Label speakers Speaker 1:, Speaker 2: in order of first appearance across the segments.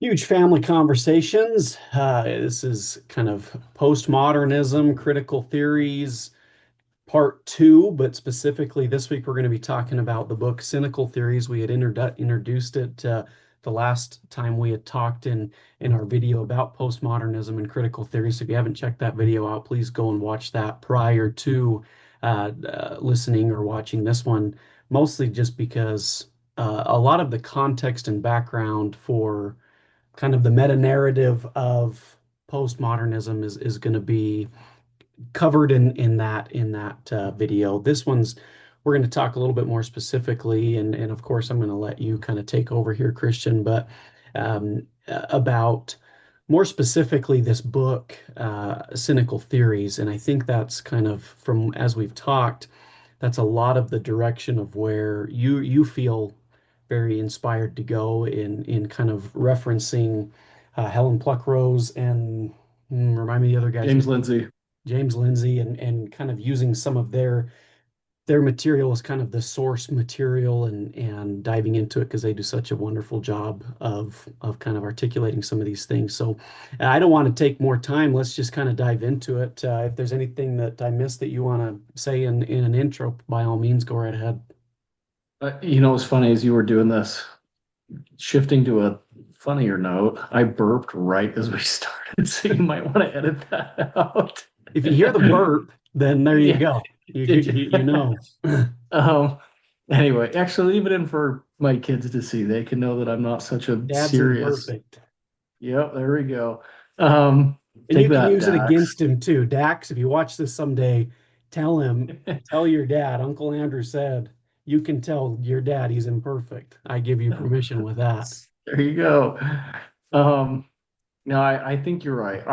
Speaker 1: Huge family conversations. This is kind of postmodernism, critical theories, part two, but specifically this week we're going to be talking about the book Cynical Theories. We had introduced it the last time we had talked in our video about postmodernism and critical theory. So if you haven't checked that video out, please go and watch that prior to listening or watching this one, mostly just because a lot of the context and background for kind of the meta narrative of postmodernism is going to be covered in that video. This one's we're going to talk a little bit more specifically, and of course I'm going to let you kind of take over here, Christian, but about more specifically this book, Cynical Theories, and I think that's kind of from as we've talked, that's a lot of the direction of where you feel very inspired to go in kind of referencing Helen Pluckrose and remind me the other guy's
Speaker 2: James
Speaker 1: name.
Speaker 2: Lindsay.
Speaker 1: James Lindsay and kind of using some of their material as kind of the source material and diving into it because they do such a wonderful job of kind of articulating some of these things. So I don't want to take more time. Let's just kind of dive into it. If there's anything that I missed that you want to say in an intro, by all means, go right ahead.
Speaker 2: What's funny as you were doing this, shifting to a funnier note, I burped right as we started, so you might want to edit that out.
Speaker 1: If you hear the burp, then there you
Speaker 2: Yeah,
Speaker 1: go. You
Speaker 2: did you?
Speaker 1: you know.
Speaker 2: Um, anyway, actually leave it in for my kids to see. They can know that I'm not such a
Speaker 1: Dad's
Speaker 2: serious.
Speaker 1: imperfect.
Speaker 2: Yep, there we go. Um,
Speaker 1: And
Speaker 2: take
Speaker 1: you can
Speaker 2: that,
Speaker 1: use it
Speaker 2: Dax.
Speaker 1: against him too. Dax, if you watch this someday, tell your dad, Uncle Andrew said, you can tell your dad he's imperfect. I give you permission with that.
Speaker 2: There you go. Um, no, I think you're right.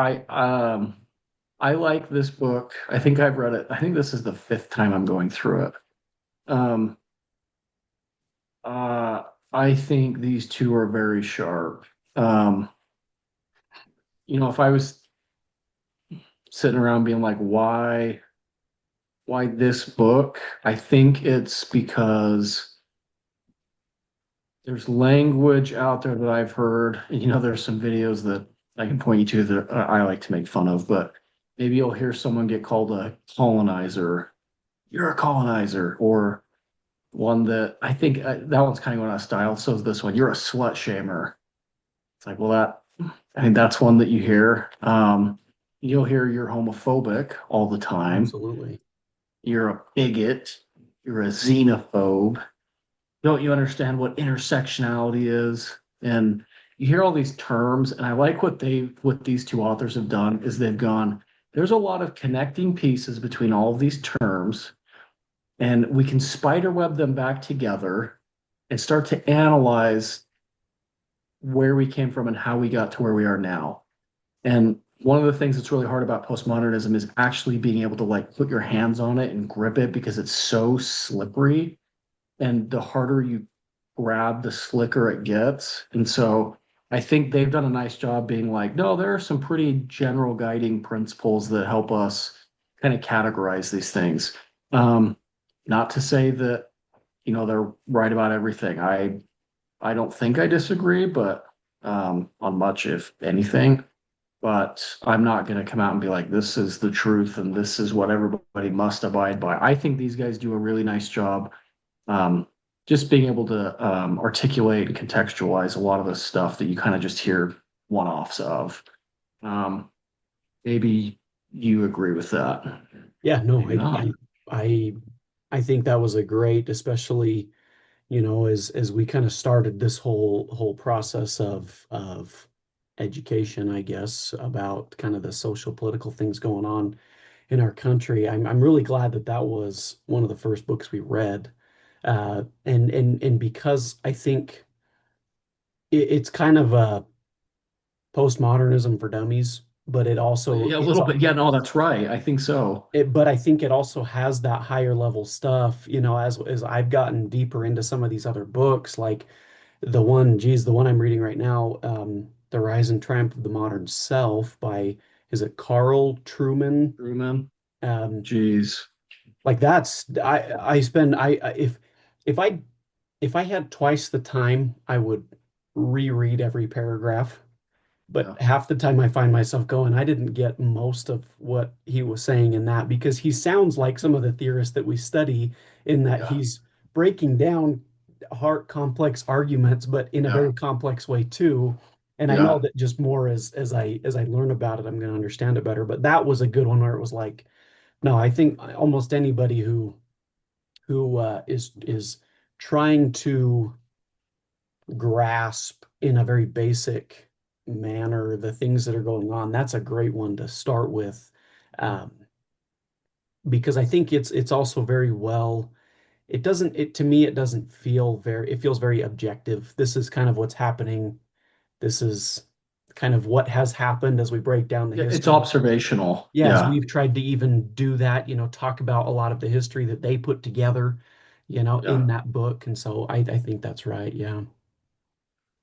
Speaker 2: I like this book. I think I've read it. I think this is the fifth time I'm going through it. Um, uh, I think these two are very sharp. Um, if I was sitting around being like, why this book? I think it's because there's language out there that I've heard. And, there's some videos that I can point you to that I like to make fun of, but maybe you'll hear someone get called a colonizer. You're a colonizer, or one that I think that one's kind of going out of style. So is this one. You're a slut shamer. It's like, well, I think that's one that you hear. You'll hear you're homophobic all the time.
Speaker 1: Absolutely.
Speaker 2: You're a bigot. You're a xenophobe. Don't you understand what intersectionality is? And you hear all these terms, and I like what these two authors have done is they've gone, there's a lot of connecting pieces between all of these terms, and we can spiderweb them back together and start to analyze where we came from and how we got to where we are now. And one of the things that's really hard about postmodernism is actually being able to like put your hands on it and grip it because it's so slippery. And the harder you grab, the slicker it gets. And so I think they've done a nice job being like, no, there are some pretty general guiding principles that help us kind of categorize these things. Um, Not to say that, they're right about everything. I don't think I disagree, but on much, if anything. But I'm not going to come out and be like, this is the truth and this is what everybody must abide by. I think these guys do a really nice job um, just being able to articulate and contextualize a lot of the stuff that you kind of just hear one-offs of. Um, Maybe you agree with that.
Speaker 1: Yeah, no,
Speaker 2: Maybe not.
Speaker 1: I I think that was a great, especially, as we kind of started this whole process of education, I guess, about kind of the social political things going on in our country. I'm really glad that that was one of the first books we read. And because I think it's kind of a postmodernism for dummies, but it also
Speaker 2: Yeah, a
Speaker 1: it's
Speaker 2: little bit. Yeah, no, that's right. I think so.
Speaker 1: but I think it also has that higher level stuff, as I've gotten deeper into some of these other books, like the one I'm reading right now, The Rise and Triumph of the Modern Self by, is it Carl Truman?
Speaker 2: Truman.
Speaker 1: Um,
Speaker 2: Jeez.
Speaker 1: like that's I spend I if I if I had twice the time, I would. reread every paragraph. But
Speaker 2: Yeah.
Speaker 1: half the time I find myself going, I didn't get most of what he was saying in that because he sounds like some of the theorists that we study in that
Speaker 2: Yeah.
Speaker 1: he's breaking down hard, complex arguments, but in a
Speaker 2: Yeah.
Speaker 1: very complex way too. And I know
Speaker 2: Yeah.
Speaker 1: that just more as I learn about it, I'm going to understand it better. But that was a good one where it was like, no, I think almost anybody who is trying to grasp in a very basic manner the things that are going on, that's a great one to start with. Um, because I think it's also very well, it doesn't, it to me, it doesn't feel very, it feels very objective. This is kind of what's happening. This is kind of what has happened as we break down the
Speaker 2: Yeah. It's
Speaker 1: history.
Speaker 2: observational.
Speaker 1: Yes,
Speaker 2: Yeah.
Speaker 1: we've tried to even do that, talk about a lot of the history that they put together,
Speaker 2: Yeah.
Speaker 1: in that book. And so I think that's right. Yeah.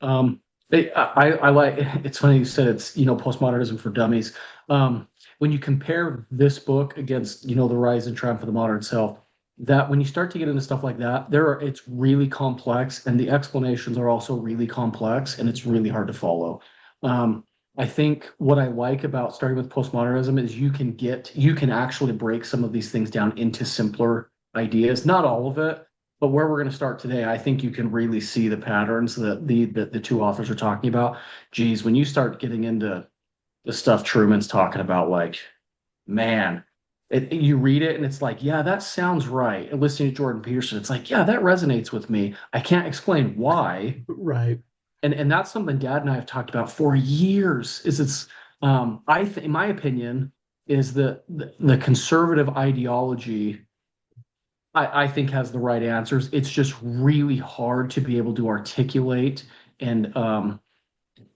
Speaker 2: Um, I like it's funny you said it's postmodernism for dummies. When you compare this book against the rise and triumph of the modern self, that when you start to get into stuff like that, it's really complex, and the explanations are also really complex, and it's really hard to follow. I think what I like about starting with postmodernism is you can actually break some of these things down into simpler ideas, not all of it, but where we're going to start today, I think you can really see the patterns that the two authors are talking about. Geez, when you start getting into the stuff Truman's talking about, like, man, you read it and it's like, yeah, that sounds right. And listening to Jordan Peterson, it's like, yeah, that resonates with me. I can't explain why.
Speaker 1: Right.
Speaker 2: And that's something Dad and I have talked about for years. In my opinion, is the conservative ideology I think has the right answers. It's just really hard to be able to articulate and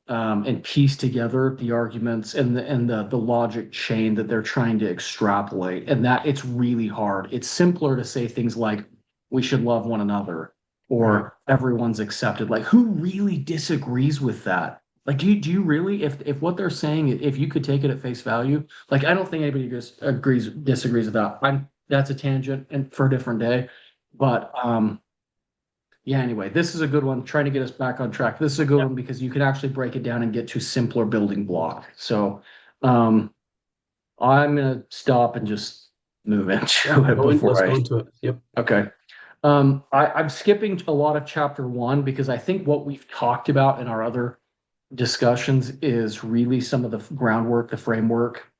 Speaker 2: and piece together the arguments and the logic chain that they're trying to extrapolate. And that it's really hard. It's simpler to say things like we should love one another
Speaker 1: Right.
Speaker 2: or everyone's accepted. Like who really disagrees with that? Like do you really if what they're saying if you could take it at face value, like I don't think anybody just disagrees with that. I'm That's a tangent and for a different day. But yeah, anyway, this is a good one. Trying to get us back on track. This is a good
Speaker 1: Yep.
Speaker 2: one because you can actually break it down and get to simpler building block. So um, I'm gonna stop and just move
Speaker 1: Yeah.
Speaker 2: into it
Speaker 1: Let's
Speaker 2: before
Speaker 1: go
Speaker 2: I.
Speaker 1: into it. Yep.
Speaker 2: Okay. I'm skipping a lot of chapter one because I think what we've talked about in our other discussions is really some of the groundwork, the framework.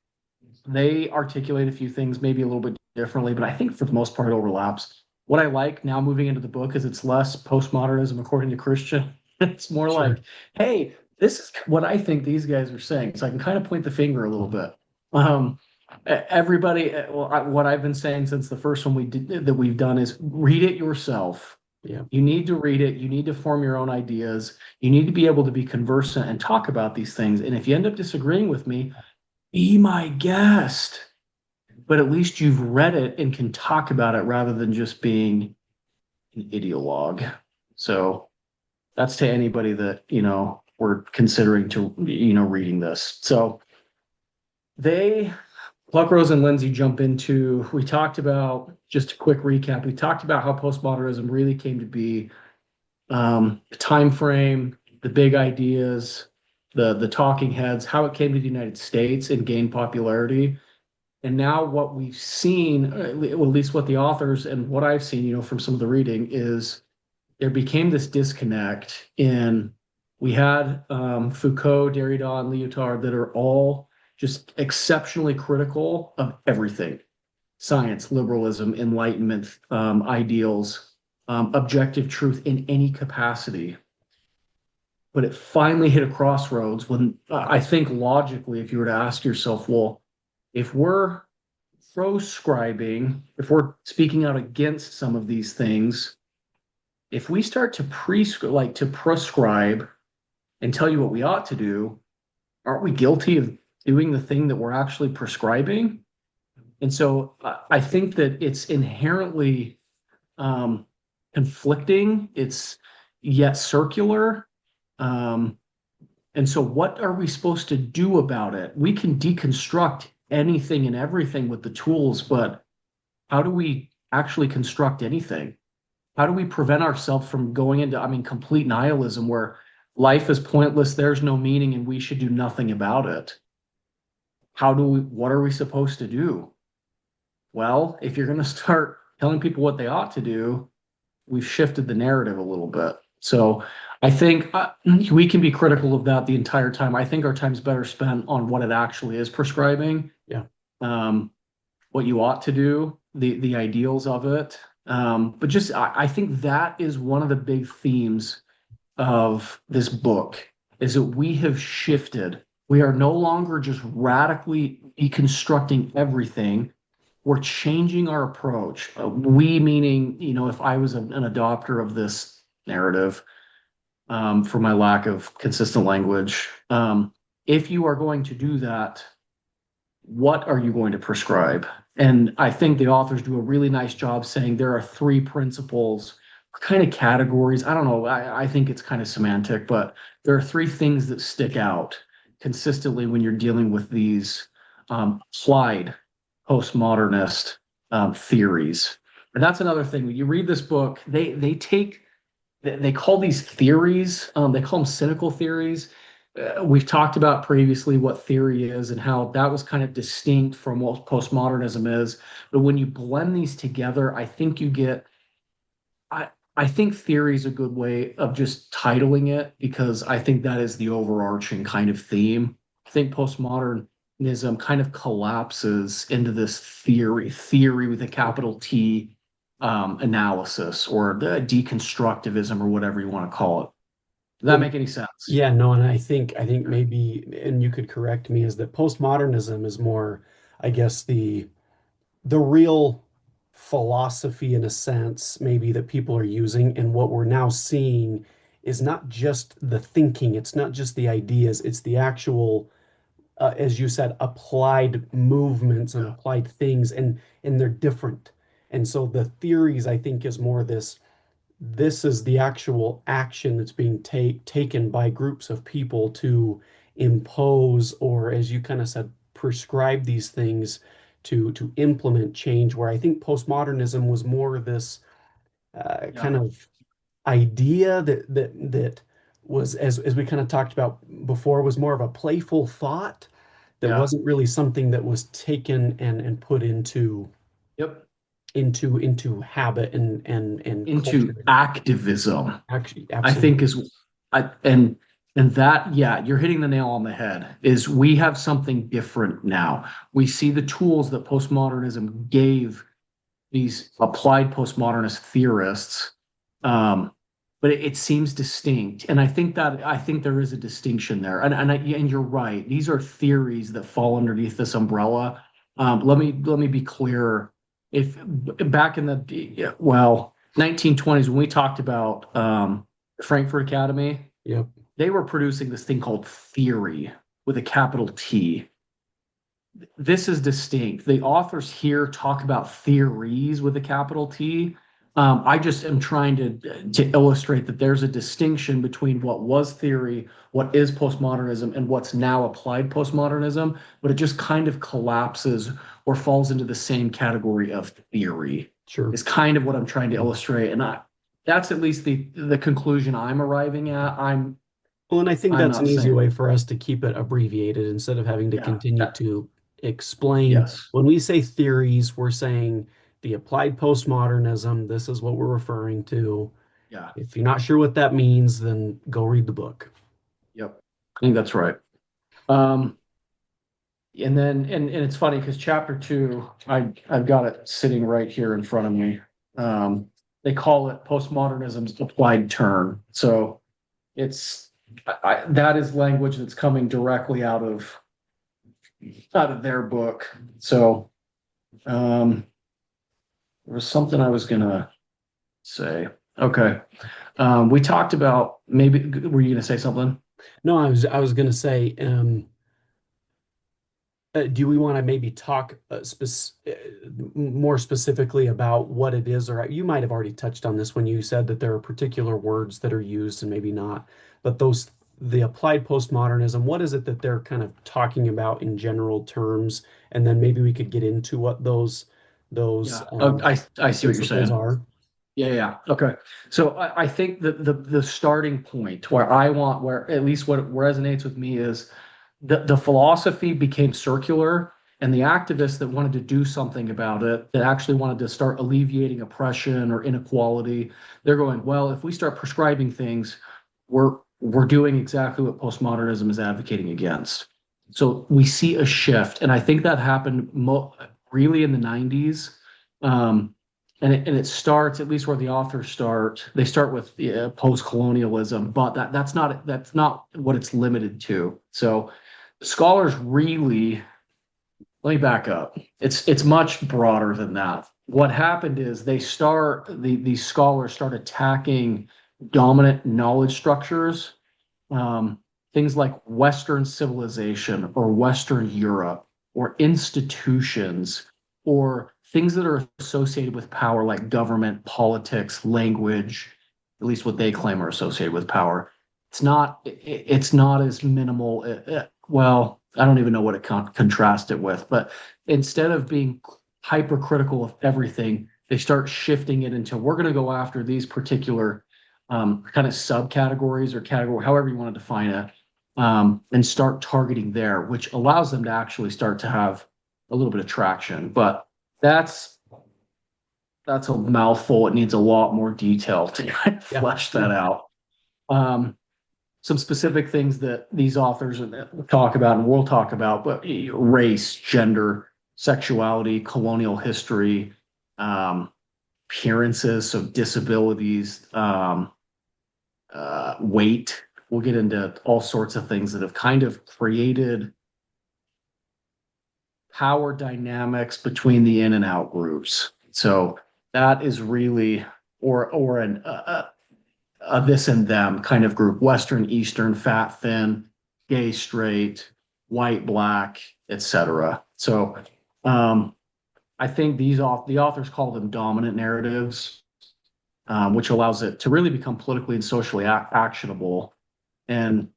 Speaker 2: They articulate a few things maybe a little bit differently, but I think for the most part it overlaps. What I like now moving into the book is it's less postmodernism according to Christian. It's more
Speaker 1: Sure.
Speaker 2: like, hey, this is what I think these guys are saying. So I can kind of point the finger a little bit. Um, Everybody, what I've been saying since the first one we did that we've done is read it yourself.
Speaker 1: Yeah.
Speaker 2: You need to read it. You need to form your own ideas. You need to be able to be conversant and talk about these things. And if you end up disagreeing with me, be my guest, but at least you've read it and can talk about it rather than just being an ideologue. So that's to anybody that, were considering to, reading this. So they, Pluckrose and Lindsay jump into, we talked about, just a quick recap, we talked about how postmodernism really came to be, the time frame, the big ideas, the talking heads, how it came to the United States and gained popularity. And now what we've seen, well, at least what the authors and what I've seen, from some of the reading, is there became this disconnect in we had Foucault, Derrida, and Lyotard that are all just exceptionally critical of everything: science, liberalism, enlightenment, ideals, objective truth in any capacity. But it finally hit a crossroads when I think logically, if you were to ask yourself, well, if we're proscribing, if we're speaking out against some of these things, if we start to prescribe and tell you what we ought to do, aren't we guilty of doing the thing that we're actually prescribing? And so I think that it's inherently um, conflicting. It's yet circular. Um, and so, what are we supposed to do about it? We can deconstruct anything and everything with the tools, but how do we actually construct anything? How do we prevent ourselves from going into, I mean, complete nihilism where life is pointless, there's no meaning, and we should do nothing about it. What are we supposed to do? Well, if you're going to start telling people what they ought to do, we've shifted the narrative a little bit. So I think we can be critical of that the entire time. I think our time's better spent on what it actually is prescribing,
Speaker 1: Yeah.
Speaker 2: um, what you ought to do, the ideals of it. But just I think that is one of the big themes of this book is that we have shifted. We are no longer just radically deconstructing everything. We're changing our approach. We meaning, if I was an adopter of this narrative, for my lack of consistent language, if you are going to do that, what are you going to prescribe? And I think the authors do a really nice job saying there are three principles, kind of categories. I don't know. I think it's kind of semantic, but there are three things that stick out consistently when you're dealing with these applied postmodernist theories. And that's another thing. When you read this book, they call these theories, they call them cynical theories. We've talked about previously what theory is and how that was kind of distinct from what postmodernism is. But when you blend these together, I think you get, I, I think theory is a good way of just titling it because I think that is the overarching kind of theme. I think postmodernism kind of collapses into this theory with a capital T, analysis or the deconstructivism or whatever you want to call it. Does that
Speaker 1: Well,
Speaker 2: make any sense?
Speaker 1: yeah, no, and I think maybe, and you could correct me, is that postmodernism is more, I guess, the real philosophy in a sense, maybe that people are using, and what we're now seeing is not just the thinking, it's not just the ideas, it's the actual, as you said, applied movements and
Speaker 2: Yeah.
Speaker 1: applied things, and they're different. And so the theories, I think, is more this is the actual action that's being taken by groups of people to impose, or as you kind of said, prescribe these things to implement change. Where I think postmodernism was more this
Speaker 2: Yeah.
Speaker 1: kind of idea that was, as we kind of talked about before, was more of a playful thought that
Speaker 2: Yeah.
Speaker 1: wasn't really something that was taken and put
Speaker 2: Yep.
Speaker 1: into habit and
Speaker 2: Into
Speaker 1: culture.
Speaker 2: activism,
Speaker 1: Actually,
Speaker 2: I think
Speaker 1: absolutely.
Speaker 2: is I and that, yeah, you're hitting the nail on the head, is we have something different now. We see the tools that postmodernism gave these applied postmodernist theorists, but it seems distinct, and I think there is a distinction there, and you're right. These are theories that fall underneath this umbrella. Let me be clear. If back in the, well, 1920s, when we talked about Frankfurt Academy,
Speaker 1: Yep.
Speaker 2: they were producing this thing called theory with a capital T. This is distinct. The authors here talk about theories with a capital T. I just am trying to illustrate that there's a distinction between what was theory, what is postmodernism, and what's now applied postmodernism, but it just kind of collapses or falls into the same category of theory.
Speaker 1: Sure.
Speaker 2: Is kind of what I'm trying to illustrate, and that's at least the conclusion I'm arriving at.
Speaker 1: Well, and I think
Speaker 2: I'm
Speaker 1: that's an
Speaker 2: not
Speaker 1: easy
Speaker 2: saying,
Speaker 1: way for us to keep it abbreviated instead of having to
Speaker 2: yeah,
Speaker 1: continue to explain.
Speaker 2: yes,
Speaker 1: When we say theories, we're saying the applied postmodernism. This is what we're referring to.
Speaker 2: yeah,
Speaker 1: If you're not sure what that means, then go read the book.
Speaker 2: yep. I think that's right. Um, and then and it's funny because chapter two, I've got it sitting right here in front of me. They call it postmodernism's applied turn. So it's that is language that's coming directly out of their book. So there was something I was gonna say. Okay. We talked about, maybe were you gonna say something?
Speaker 1: No, I was going to say, do we want to maybe talk more specifically about what it is? Or you might have already touched on this when you said that there are particular words that are used and maybe not, but the applied postmodernism, what is it that they're kind of talking about in general terms? And then maybe we could get into what those
Speaker 2: Yeah. Oh, I see what you're
Speaker 1: principles
Speaker 2: saying.
Speaker 1: are.
Speaker 2: Yeah, yeah. Okay. So I think that the starting point where I want, where at least what resonates with me is the philosophy became circular, and the activists that wanted to do something about it, that actually wanted to start alleviating oppression or inequality, they're going, well, if we start prescribing things, we're doing exactly what postmodernism is advocating against. So we see a shift, and I think that happened really in the 90s. Um, and it starts at least where the authors start. They start with post-colonialism, but that's not what it's limited to. So scholars really, let me back up. It's much broader than that. What happened is these scholars start attacking dominant knowledge structures, um, things like Western civilization or Western Europe or institutions or things that are associated with power like government, politics, language, at least what they claim are associated with power. It's not as minimal. Well, I don't even know what it contrast it with, but instead of being hypercritical of everything, they start shifting it into we're going to go after these particular kind of subcategories or category, however you want to define it, and start targeting there, which allows them to actually start to have a little bit of traction. But that's that's a mouthful. It needs a lot more detail to kind of
Speaker 1: Yeah.
Speaker 2: flesh that out. Um, some specific things that these authors talk about and we'll talk about, but race, gender, sexuality, colonial history, um, appearances, so disabilities, weight. We'll get into all sorts of things that have kind of created power dynamics between the in and out groups. So that is really, or an a this and them kind of group: Western, Eastern, fat, thin, gay, straight, white, black, etc. So um, I think the authors call them dominant narratives, which allows it to really become politically and socially actionable. And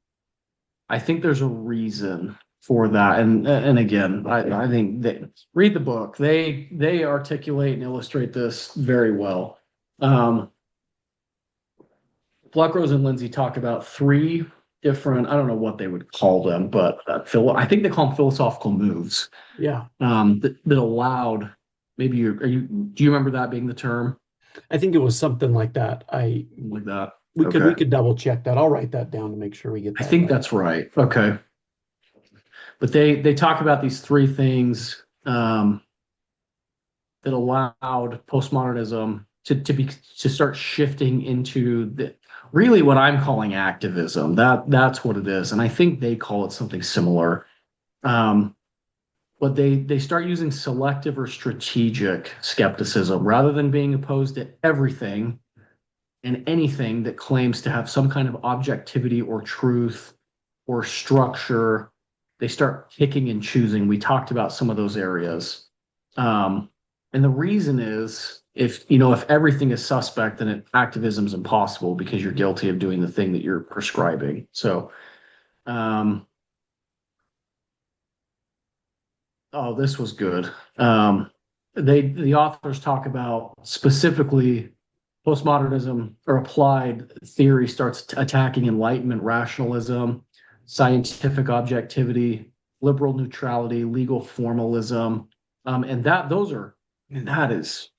Speaker 2: I think there's a reason for that. And again, I think that read the book. They articulate and illustrate this very well. Um, Pluckrose and Lindsay talk about three different, I don't know what they would call them, but I think they call them philosophical moves,
Speaker 1: Yeah.
Speaker 2: that allowed, maybe do you remember that being the term?
Speaker 1: I think it was something like that. I
Speaker 2: Like that.
Speaker 1: we
Speaker 2: Okay.
Speaker 1: could double check that. I'll write that down to make sure we get
Speaker 2: I
Speaker 1: that
Speaker 2: think
Speaker 1: right.
Speaker 2: that's right. Okay. But they talk about these three things, that allowed postmodernism to start shifting into the really what I'm calling activism. That's what it is, and I think they call it something similar. Um, but they start using selective or strategic skepticism rather than being opposed to everything and anything that claims to have some kind of objectivity or truth or structure. They start picking and choosing. We talked about some of those areas. Um, and the reason is if everything is suspect, then activism is impossible because you're guilty of doing the thing that you're prescribing. So, um, oh, this was good. The authors talk about specifically postmodernism or applied theory starts attacking enlightenment rationalism, scientific objectivity, liberal neutrality, legal formalism, and that is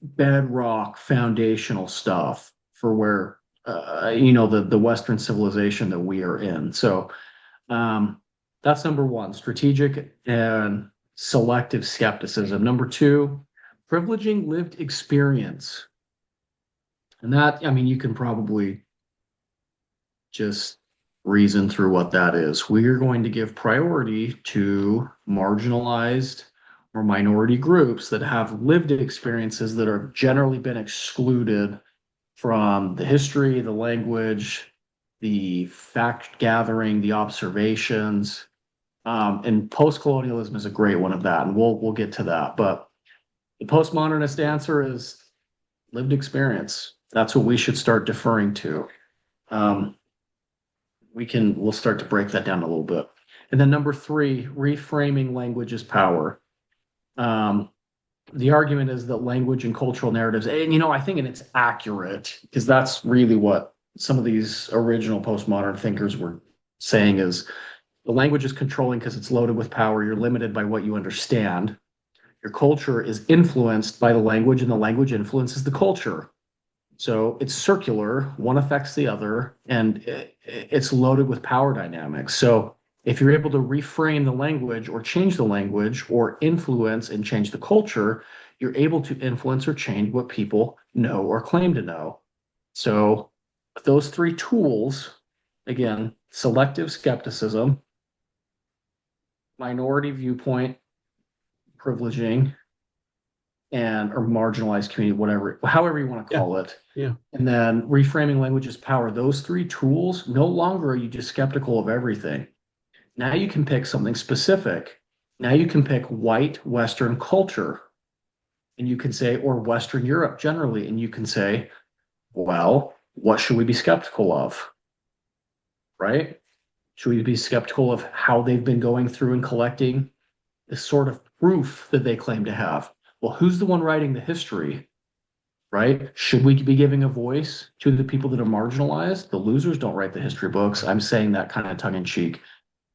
Speaker 2: bedrock foundational stuff for where the Western civilization that we are in. So um, that's number one: strategic and selective skepticism. Number two, privileging lived experience. And that, I mean, you can probably just reason through what that is. We are going to give priority to marginalized or minority groups that have lived experiences that are generally been excluded from the history, the language, the fact gathering, the observations. And post-colonialism is a great one of that, and we'll get to that. But the postmodernist answer is lived experience. That's what we should start deferring to. Um, we'll start to break that down a little bit. And then number three, reframing language as power. Um, the argument is that language and cultural narratives, and I think and it's accurate because that's really what some of these original postmodern thinkers were saying is the language is controlling because it's loaded with power. You're limited by what you understand. Your culture is influenced by the language, and the language influences the culture. So it's circular, one affects the other, and it's loaded with power dynamics. So if you're able to reframe the language or change the language or influence and change the culture, you're able to influence or change what people know or claim to know. So those three tools, again, selective skepticism, minority viewpoint, privileging, and or marginalized community, whatever, however you want to
Speaker 1: Yeah.
Speaker 2: call it.
Speaker 1: Yeah.
Speaker 2: And then reframing language as power. Those three tools, no longer are you just skeptical of everything. Now you can pick something specific. Now you can pick white Western culture, and you can say, or Western Europe generally, and you can say, well, what should we be skeptical of? Right? Should we be skeptical of how they've been going through and collecting the sort of proof that they claim to have? Well, who's the one writing the history? Right? Should we be giving a voice to the people that are marginalized? The losers don't write the history books. I'm saying that kind of tongue in cheek.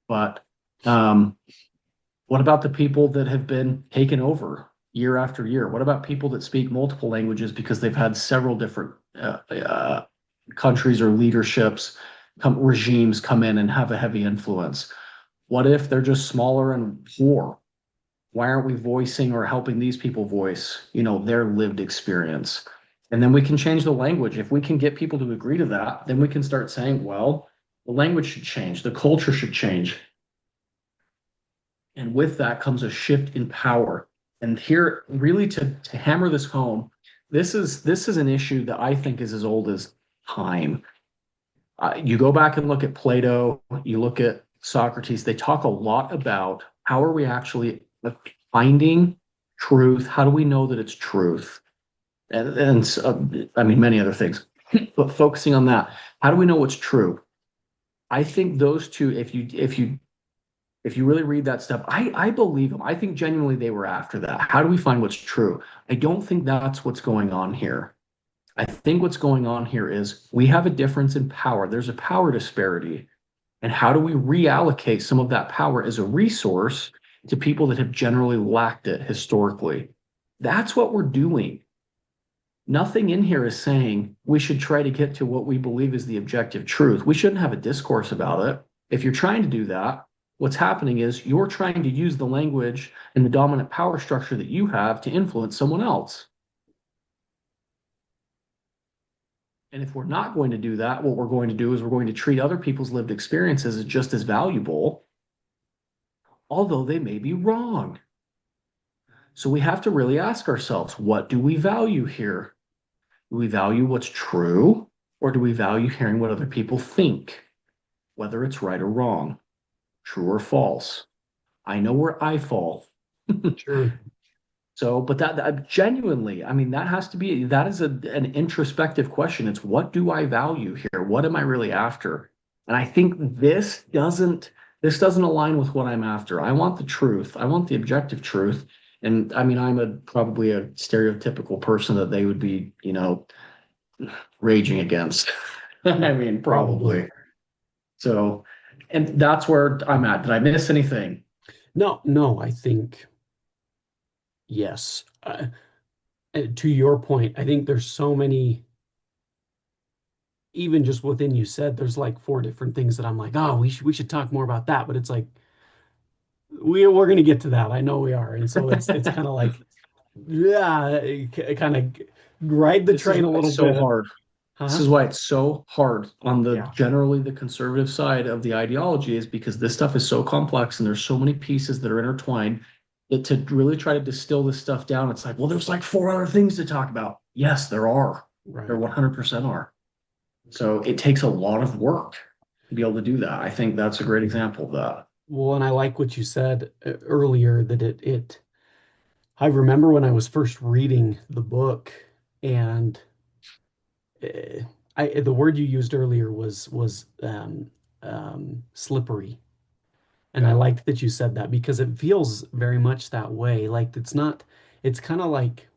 Speaker 2: But um, what about the people that have been taken over year after year? What about people that speak multiple languages because they've had several different countries or leaderships, regimes come in and have a heavy influence? What if they're just smaller and poor? Why aren't we voicing or helping these people voice, their lived experience? And then we can change the language. If we can get people to agree to that, then we can start saying, well, the language should change, the culture should change. And with that comes a shift in power. And here, really to hammer this home, this is an issue that I think is as old as time. You go back and look at Plato, you look at Socrates, they talk a lot about how are we actually finding truth? How do we know that it's truth? And I mean, many other things, but focusing on that, how do we know what's true? I think those two, if you really read that stuff, I believe them. I think genuinely they were after that. How do we find what's true? I don't think that's what's going on here. I think what's going on here is we have a difference in power. There's a power disparity. And how do we reallocate some of that power as a resource to people that have generally lacked it historically? That's what we're doing. Nothing in here is saying we should try to get to what we believe is the objective truth. We shouldn't have a discourse about it. If you're trying to do that, what's happening is you're trying to use the language and the dominant power structure that you have to influence someone else. And if we're not going to do that, what we're going to do is we're going to treat other people's lived experiences as just as valuable, although they may be wrong. So we have to really ask ourselves, what do we value here? Do we value what's true, or do we value hearing what other people think, whether it's right or wrong, true or false? I know where I fall.
Speaker 1: Sure.
Speaker 2: So, but that genuinely, I mean, that is an introspective question. It's what do I value here? What am I really after? And I think this doesn't align with what I'm after. I want the truth. I want the objective truth. And I mean, probably a stereotypical person that they would be, raging against. I mean,
Speaker 1: Probably.
Speaker 2: probably. So, and that's where I'm at. Did I miss anything?
Speaker 1: No, no, I think yes. To your point, I think there's so many, even just within you said, there's like four different things that I'm like, oh, we should talk more about that. But it's like we're gonna get to that. I know we are. And so it's kind of like, yeah, kind of ride the
Speaker 2: This is
Speaker 1: train a
Speaker 2: why
Speaker 1: little
Speaker 2: it's so
Speaker 1: bit.
Speaker 2: hard. This
Speaker 1: Huh?
Speaker 2: is why it's so hard on the
Speaker 1: Yeah.
Speaker 2: generally the conservative side of the ideology is because this stuff is so complex and there's so many pieces that are intertwined that to really try to distill this stuff down, it's like, well, there's like four other things to talk about. Yes, there are. There
Speaker 1: Right.
Speaker 2: 100% are. So it takes a lot of work to be able to do that. I think that's a great example of that.
Speaker 1: Well, and I like what you said earlier that I remember when I was first reading the book and uh, the word you used earlier was slippery. And I
Speaker 2: Yeah.
Speaker 1: liked that you said that because it feels very much that way. Like it's kind of like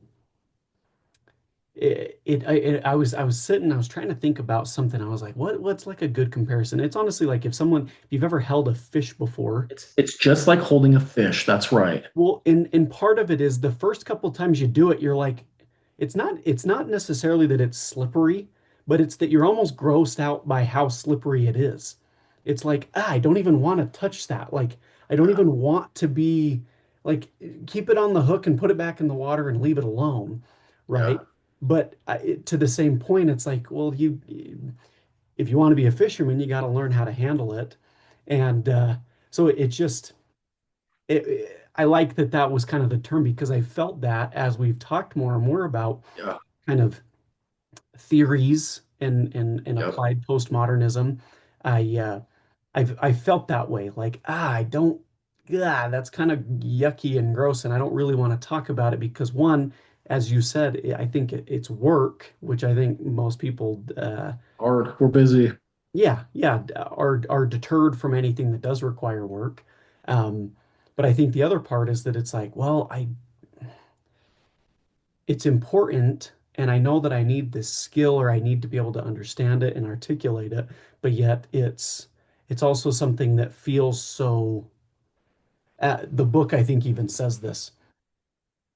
Speaker 1: I was sitting, I was trying to think about something. I was like, what's like a good comparison? It's honestly like if you've ever held a fish before.
Speaker 2: It's just like holding a fish. That's right.
Speaker 1: Well, in part of it is the first couple times you do it, you're like, it's not necessarily that it's slippery, but it's that you're almost grossed out by how slippery it is. It's like, I don't even want to touch that. Like, I don't
Speaker 2: Yeah.
Speaker 1: even want to be like, keep it on the hook and put it back in the water and leave it alone, right?
Speaker 2: Yeah.
Speaker 1: But to the same point, it's like, well, if you want to be a fisherman, you got to learn how to handle it. And so it just I like that that was kind of the term because I felt that as we've talked more and more about
Speaker 2: Yeah.
Speaker 1: kind of theories and
Speaker 2: Yep.
Speaker 1: applied postmodernism, I felt that way. Like, I don't, yeah, that's kind of yucky and gross, and I don't really want to talk about it because one, as you said, I think it's work, which I think most people,
Speaker 2: Hard. We're busy.
Speaker 1: yeah, are deterred from anything that does require work. Um, but I think the other part is that it's like, well, it's important, and I know that I need this skill or I need to be able to understand it and articulate it, but yet it's also something that feels so. The book I think even says this.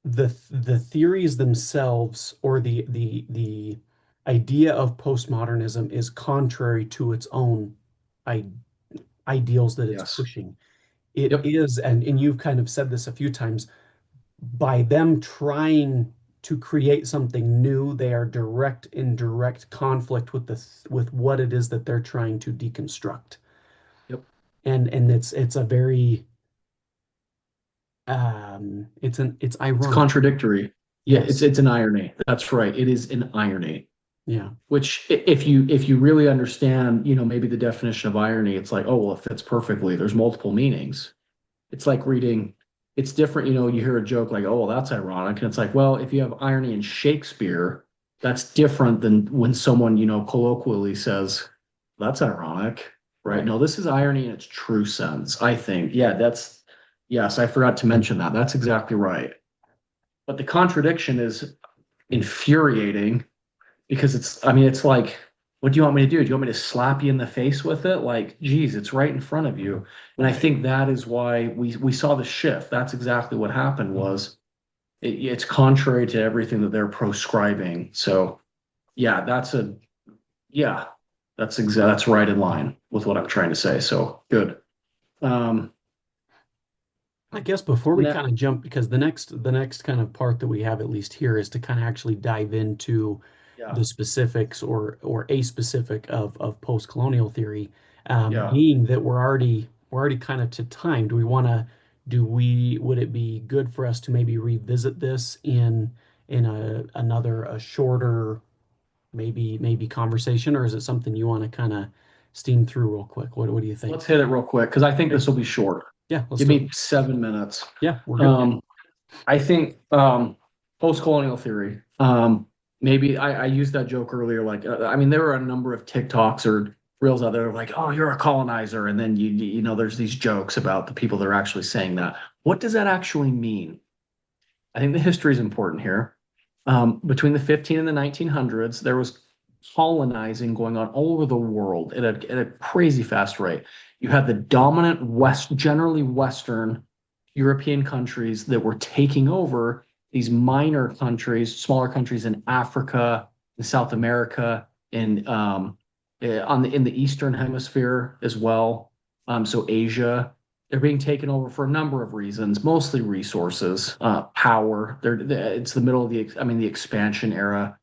Speaker 1: The theories themselves or the idea of postmodernism is contrary to its own I, ideals that it's
Speaker 2: Yes.
Speaker 1: pushing. It
Speaker 2: Yep.
Speaker 1: is, and you've kind of said this a few times, by them trying to create something new, they are in direct conflict with with what it is that they're trying to deconstruct.
Speaker 2: Yep.
Speaker 1: And it's a very it's
Speaker 2: It's
Speaker 1: ironic.
Speaker 2: contradictory. Yeah,
Speaker 1: Yes.
Speaker 2: it's an irony. That's right. It is an irony.
Speaker 1: Yeah.
Speaker 2: Which, if you really understand, maybe the definition of irony, it's like, oh well, it fits perfectly. There's multiple meanings. It's like reading. It's different. You hear a joke like, oh well, that's ironic, and it's like, well, if you have irony in Shakespeare, that's different than when someone colloquially says that's ironic, right?
Speaker 1: Right.
Speaker 2: No, this is irony in its true sense. I think. Yeah, that's yes. I forgot to mention that. That's exactly right. But the contradiction is infuriating because I mean, it's like, what do you want me to do? Do you want me to slap you in the face with it? Like, geez, it's right in front of you. And I
Speaker 1: Right.
Speaker 2: think that is why we saw the shift. That's exactly what happened was it's contrary to everything that they're proscribing. So yeah, yeah, that's right in line with what I'm trying to say. So good. Um,
Speaker 1: I guess before we
Speaker 2: ne
Speaker 1: kind of jump, because the next kind of part that we have at least here is to kind of actually dive into
Speaker 2: yeah,
Speaker 1: the specifics or a specific of post-colonial theory.
Speaker 2: yeah.
Speaker 1: Being that we're already kind of to time, would it be good for us to maybe revisit this in another a shorter maybe conversation, or is it something you want to kind of steam through real quick? What do you
Speaker 2: Let's
Speaker 1: think?
Speaker 2: hit it real quick because I think
Speaker 1: Okay.
Speaker 2: this will be short.
Speaker 1: Yeah, let's
Speaker 2: Give
Speaker 1: do it.
Speaker 2: me 7 minutes.
Speaker 1: Yeah, we're good.
Speaker 2: Um, I think post-colonial theory. Maybe I used that joke earlier. Like, I mean, there are a number of TikToks or reels out there like, "Oh, you're a colonizer," and then there's these jokes about the people that are actually saying that. What does that actually mean? I think the history is important here. Between the 15 and the 1900s, there was colonizing going on all over the world at a crazy fast rate. You had the dominant generally Western European countries that were taking over these minor countries, smaller countries in Africa, in South America, in in the Eastern Hemisphere as well. So Asia, they're being taken over for a number of reasons, mostly resources, power. It's the middle of the expansion era.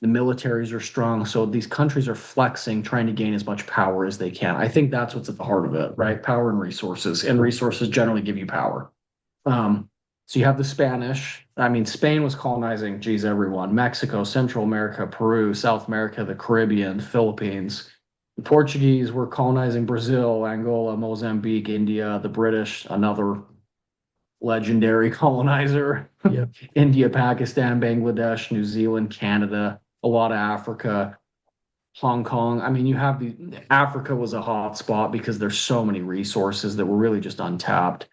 Speaker 2: The militaries are strong, so these countries are flexing, trying to gain as much power as they can. I think that's what's at the heart of it, right? Power and resources generally give you power. Um, so you have the Spanish. I mean, Spain was colonizing, geez, everyone. Mexico, Central America, Peru, South America, the Caribbean, Philippines. The Portuguese were colonizing Brazil, Angola, Mozambique, India. The British, another legendary colonizer.
Speaker 1: Yep.
Speaker 2: India, Pakistan, Bangladesh, New Zealand, Canada, a lot of Africa, Hong Kong. I mean, Africa was a hot spot because there's so many resources that were really just untapped.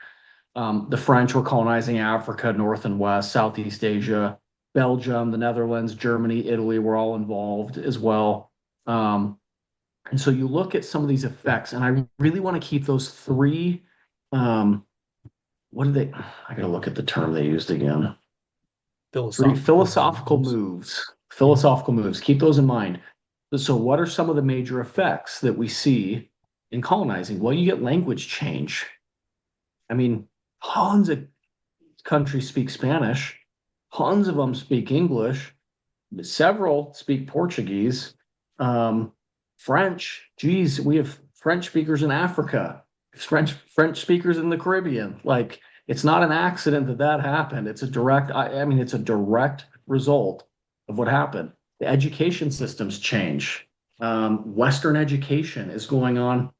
Speaker 2: The French were colonizing Africa, North and West, Southeast Asia, Belgium, the Netherlands, Germany, Italy were all involved as well. Um, and so you look at some of these effects, and I really want to keep those three. Um, what did they? I got to look at the term they used again. Three
Speaker 1: Philosophical
Speaker 2: philosophical
Speaker 1: moves.
Speaker 2: moves.
Speaker 1: Yeah.
Speaker 2: Philosophical moves. Keep those in mind. So, what are some of the major effects that we see in colonizing? Well, you get language change. I mean, tons of countries speak Spanish, tons of them speak English, several speak Portuguese, um, French. Geez, we have French speakers in Africa, French speakers in the Caribbean. Like, it's not an accident that that happened. It's a direct. I mean, it's a direct result of what happened. The education systems change. Western education is going on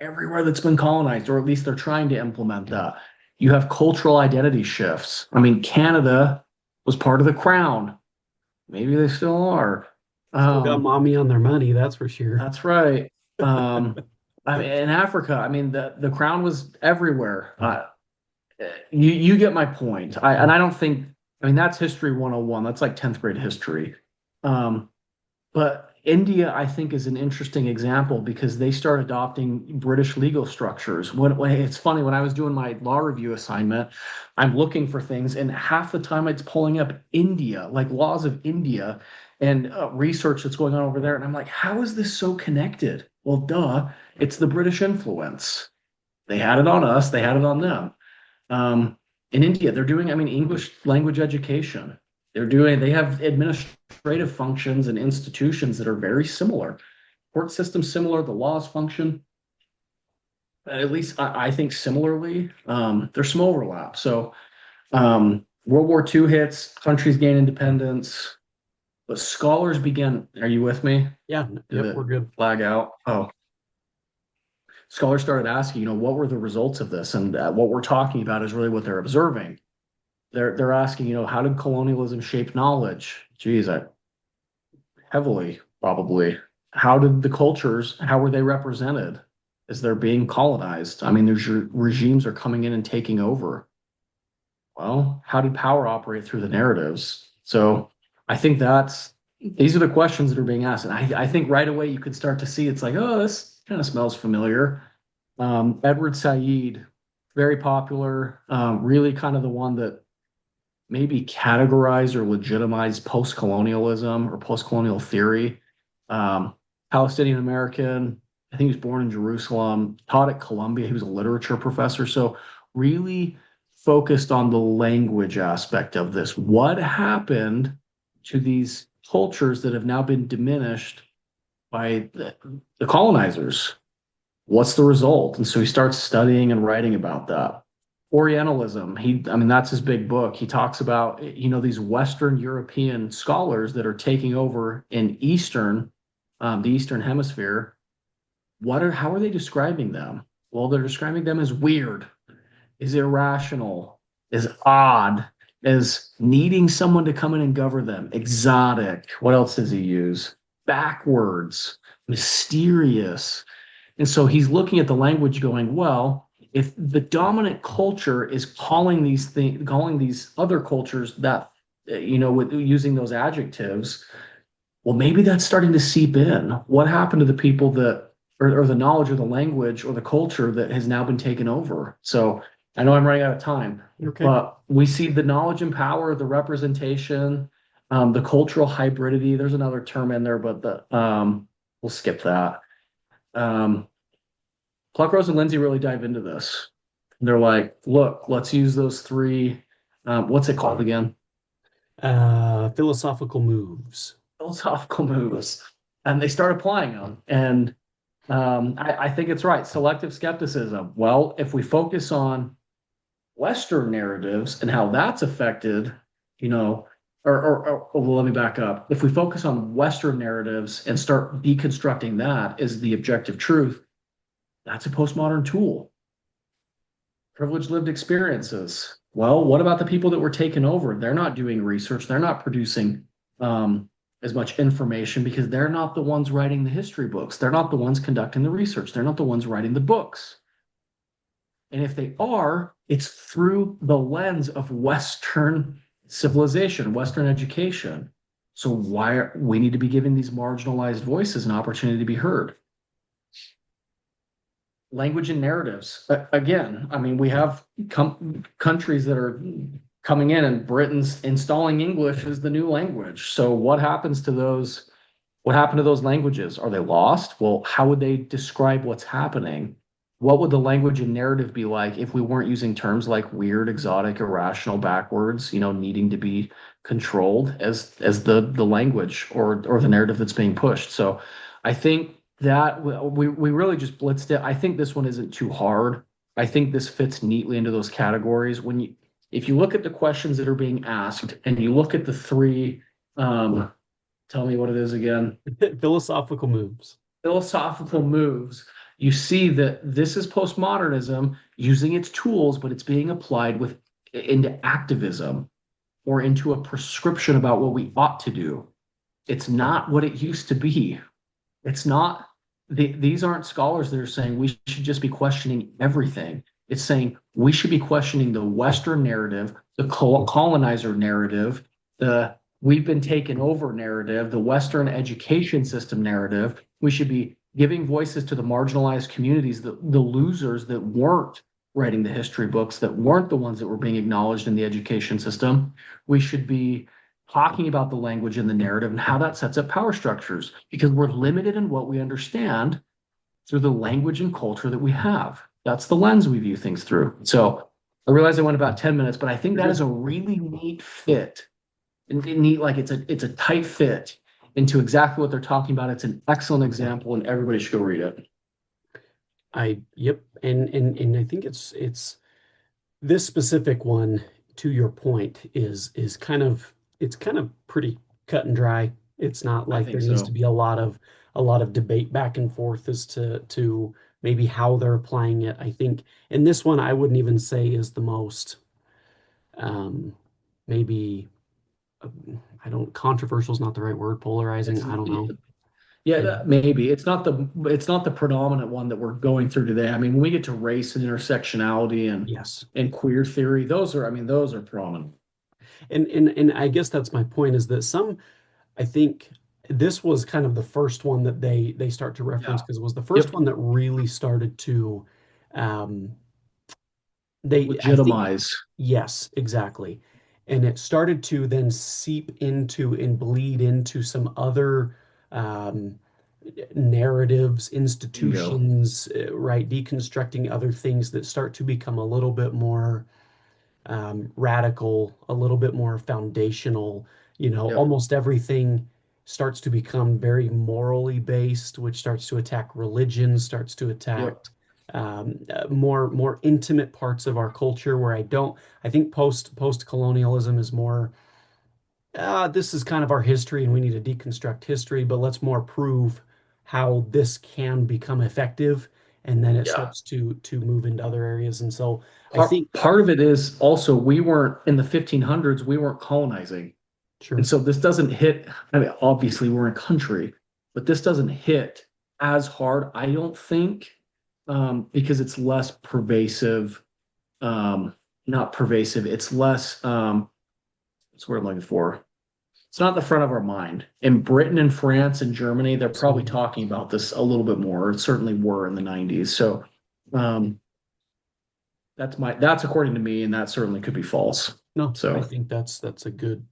Speaker 2: everywhere that's been colonized, or at least they're trying to implement that. You have cultural identity shifts. I mean, Canada was part of the crown. Maybe they still are.
Speaker 1: Still got
Speaker 2: Um,
Speaker 1: mommy on their money, that's for sure.
Speaker 2: that's right. I mean, in Africa, I mean, the crown was everywhere. You get my point. And I don't think, I mean, that's history 101. That's like 10th grade history. Um, but India, I think, is an interesting example because they start adopting British legal structures. When it's funny, when I was doing my law review assignment, I'm looking for things, and half the time it's pulling up India, like laws of India and research that's going on over there. And I'm like, how is this so connected? Well, duh, it's the British influence. They had it on us, they had it on them. Um, in India, they're doing, I mean, English language education. They have administrative functions and institutions that are very similar. Court system similar, the laws function, at least I think similarly. There's some overlap. So World War II hits, countries gain independence, but scholars begin. Are you with me?
Speaker 1: Yeah,
Speaker 2: Did
Speaker 1: yep,
Speaker 2: it
Speaker 1: we're good.
Speaker 2: flag out? Oh, scholars started asking, what were the results of this? And what we're talking about is really what they're observing. They're asking, how did colonialism shape knowledge? Geez, I heavily probably. How did the cultures, how were they represented as they're being colonized? I mean, there's regimes are coming in and taking over. Well, how did power operate through the narratives? So I think these are the questions that are being asked. And I think right away you could start to see it's like, oh, this kind of smells familiar. Edward Said, very popular, really kind of the one that maybe categorized or legitimized post-colonialism or post-colonial theory. Um, Palestinian American, I think he was born in Jerusalem, taught at Columbia. He was a literature professor. So really focused on the language aspect of this. What happened to these cultures that have now been diminished by the colonizers? What's the result? And so he starts studying and writing about that. Orientalism, I mean, that's his big book. He talks about, these Western European scholars that are taking over in the Eastern Hemisphere. How are they describing them? Well, they're describing them as weird, as irrational, as odd, as needing someone to come in and govern them, exotic. What else does he use? Backwards, mysterious. And so he's looking at the language going, well, if the dominant culture is calling these other cultures that, with using those adjectives, well, maybe that's starting to seep in. What happened to the people or the knowledge or the language or the culture that has now been taken over? So I know I'm running out of time,
Speaker 1: Okay.
Speaker 2: but we see the knowledge and power, the representation, the cultural hybridity. There's another term in there, but we'll skip that. Um, Pluckrose and Lindsay really dive into this. They're like, look, let's use those three. What's it called again?
Speaker 1: Philosophical moves.
Speaker 2: Philosophical moves. And they start applying them. And I think it's right. Selective skepticism. Well, if we focus on Western narratives and how that's affected, well, let me back up. If we focus on Western narratives and start deconstructing that as the objective truth, that's a postmodern tool. Privileged lived experiences. Well, what about the people that were taken over? They're not doing research. They're not producing as much information because they're not the ones writing the history books. They're not the ones conducting the research. They're not the ones writing the books. And if they are, it's through the lens of Western civilization, Western education. So why are, we need to be giving these marginalized voices an opportunity to be heard? Language and narratives. Again, I mean, we have countries that are coming in, and Britain's installing English as the new language. So what happens to those? What happened to those languages? Are they lost? Well, how would they describe what's happening? What would the language and narrative be like if we weren't using terms like weird, exotic, irrational, backwards, needing to be controlled as the language or the narrative that's being pushed? So I think that we really just blitzed it. I think this one isn't too hard. I think this fits neatly into those categories. If you look at the questions that are being asked and you look at the three, tell me what it is again.
Speaker 1: Philosophical moves.
Speaker 2: Philosophical moves, you see that this is postmodernism using its tools, but it's being applied into activism or into a prescription about what we ought to do. It's not what it used to be. It's not, these aren't scholars that are saying we should just be questioning everything. It's saying we should be questioning the Western narrative, the colonizer narrative, the we've been taken over narrative, the Western education system narrative. We should be giving voices to the marginalized communities, the losers that weren't writing the history books, that weren't the ones that were being acknowledged in the education system. We should be talking about the language and the narrative and how that sets up power structures because we're limited in what we understand through the language and culture that we have. That's the lens we view things through. So I realize I went about 10 minutes, but I think that is a really neat fit. And neat, like it's a tight fit into exactly what they're talking about. It's an excellent example, and everybody should go read it.
Speaker 1: Yep. And I think it's this specific one, to your point, is kind of it's kind of pretty cut and dry. It's not
Speaker 2: I
Speaker 1: like there
Speaker 2: think
Speaker 1: needs to
Speaker 2: so.
Speaker 1: be a lot of debate back and forth as to maybe how they're applying it. I think in this one I wouldn't even say is the most um maybe I don't controversial is not the right word, polarizing,
Speaker 2: It's
Speaker 1: I don't know.
Speaker 2: yeah,
Speaker 1: And
Speaker 2: maybe it's not the predominant one that we're going through today. I mean, when we get to race and intersectionality
Speaker 1: yes.
Speaker 2: and queer theory, those are prominent.
Speaker 1: And I guess that's my point is that I think this was kind of the first one that they start to reference
Speaker 2: Yeah.
Speaker 1: because it was the first
Speaker 2: Yep.
Speaker 1: one that really started to um I think
Speaker 2: Legitimize.
Speaker 1: yes, exactly. And it started to then seep into and bleed into some other um narratives,
Speaker 2: Bingo.
Speaker 1: institutions, right, deconstructing other things that start to become a little bit more radical, a little bit more foundational.
Speaker 2: Yep.
Speaker 1: Almost everything starts to become very morally based, which starts to attack religion, starts to attack
Speaker 2: Yep.
Speaker 1: more intimate parts of our culture. Where I think post colonialism is more. This is kind of our history, and we need to deconstruct history, but let's more prove how this can become effective, and then it
Speaker 2: Yeah.
Speaker 1: starts to move into other areas. And so I
Speaker 2: Part
Speaker 1: think,
Speaker 2: part of it is also we weren't in the 1500s, we weren't colonizing. And
Speaker 1: sure.
Speaker 2: so this doesn't hit, I mean, obviously we're a country, but this doesn't hit as hard, I don't think, because it's less pervasive. Not pervasive, it's less, what's the word I'm looking for? It's not the front of our mind. In Britain and France and Germany, they're probably
Speaker 1: Absolutely.
Speaker 2: talking about this a little bit more. It certainly were in the 90s. So um, that's according to me, and that certainly could be false.
Speaker 1: No, I
Speaker 2: So
Speaker 1: think that's a good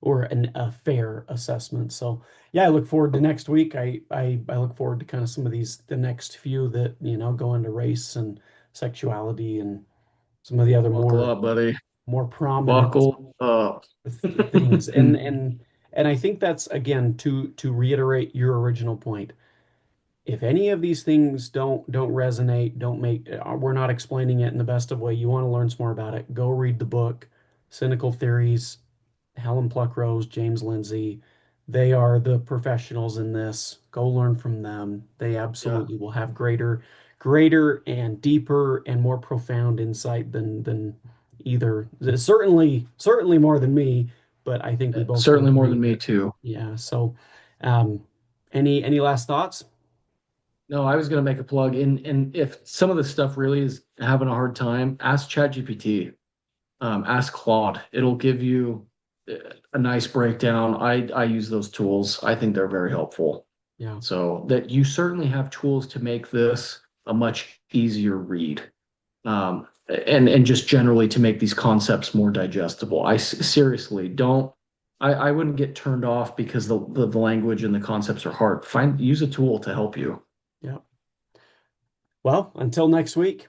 Speaker 1: or a fair assessment. So yeah, I look forward to next week. I look forward to kind of some of the next few that, go into race and sexuality and some of the other
Speaker 2: buckle
Speaker 1: more
Speaker 2: up, buddy.
Speaker 1: more prominent
Speaker 2: Buckle up.
Speaker 1: things. And I think that's again to reiterate your original point. If any of these things don't resonate, don't make we're not explaining it in the best of way, you want to learn some more about it, go read the book, Cynical Theories, Helen Pluckrose, James Lindsay. They are the professionals in this. Go learn from them. They
Speaker 2: Yeah,
Speaker 1: absolutely will have greater and deeper and more profound insight than either. Certainly more than me, but I think we both can
Speaker 2: certainly more
Speaker 1: agree
Speaker 2: than me
Speaker 1: that
Speaker 2: too.
Speaker 1: yeah. So, um, any last thoughts?
Speaker 2: No, I was going to make a plug in, and if some of this stuff really is having a hard time, ask ChatGPT, ask Claude. It'll give you a nice breakdown. I use those tools. I think they're very helpful.
Speaker 1: Yeah.
Speaker 2: So that you certainly have tools to make this a much easier read. And just generally to make these concepts more digestible. Seriously don't. I wouldn't get turned off because the language and the concepts are hard. Use a tool to help you.
Speaker 1: Yeah. Well, until next week.